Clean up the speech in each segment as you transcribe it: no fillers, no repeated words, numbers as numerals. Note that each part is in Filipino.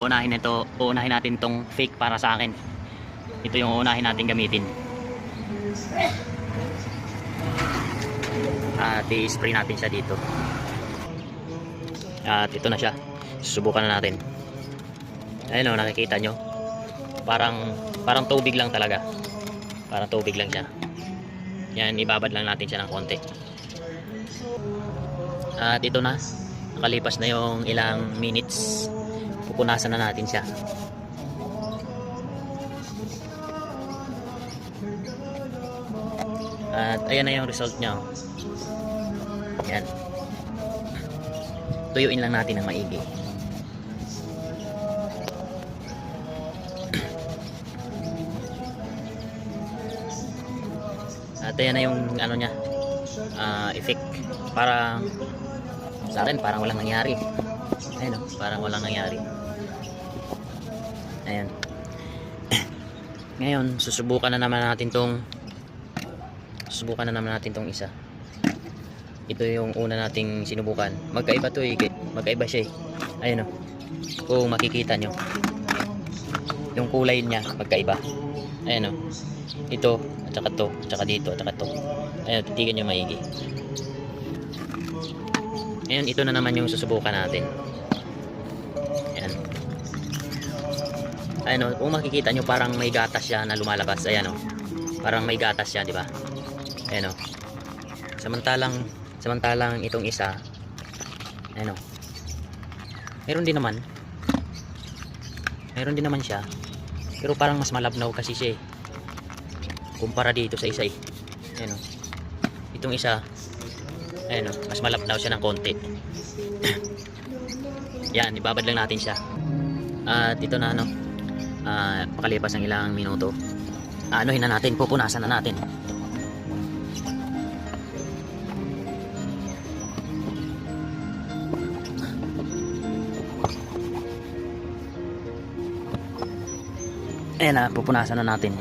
Uunahin natin tong fake para sa akin. Ito yung uunahin natin gamitin. At i-spray natin siya dito. At ito na siya. Susubukan na natin. Ayun o, nakikita nyo. Parang tubig lang talaga. Parang tubig lang siya. Yan, ibabad lang natin siya ng konti. At ito na. Nakalipas na yung ilang minutes. Pupunasan na natin siya. At ayan na yung result niya. Yan. Tuyuin lang natin ng maigi. At ayan na yung ano niya, effect. Para sa akin parang walang nangyari. Ayun o, parang walang nangyari. Ayan. Ngayon, susubukan na naman natin tong isa. Ito yung una nating sinubukan. Magkaiba to eh. Magkaiba siya eh. Ayun o. Kung makikita nyo, yung kulay niya magkaiba. Ayun o. Ito, at saka to, at saka dito, at saka to. Ayun, titigan nyo maigi. Ngayon, ito na naman yung susubukan natin. Ayan. Ayan o, kung makikita nyo parang may gatas siya na lumalabas. Ayan o. Parang may gatas siya, di ba? Ayan o. Samantalang itong isa, ayan o. Meron din naman siya. Pero parang mas malabnaw kasi siya eh. Kumpara dito sa isa eh. Ayan o. Itong isa, ayan o, mas malabnaw siya ng konti. Yan, ibabad lang natin siya. At ito na ano, pakalipas ng ilang minuto, anuhin na natin, pupunasan na natin. Ayan na, pupunasan na natin.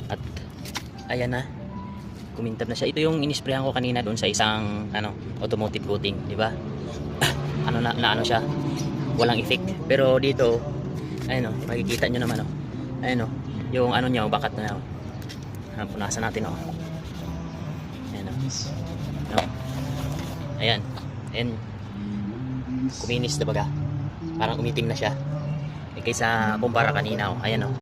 At ayan na, kumintab na siya. Ito yung inisprayan ko kanina doon sa isang automotive coating, di ba? Ano siya, walang effect. Pero dito, ayun o, makikita nyo naman o. Ayun o, yung ano niya, bakat na o. Punasan natin o. Ayan o. Ayan. And kuminis na baga. Parang umitim na siya. Kaysa kumpara kanina o. Ayan o.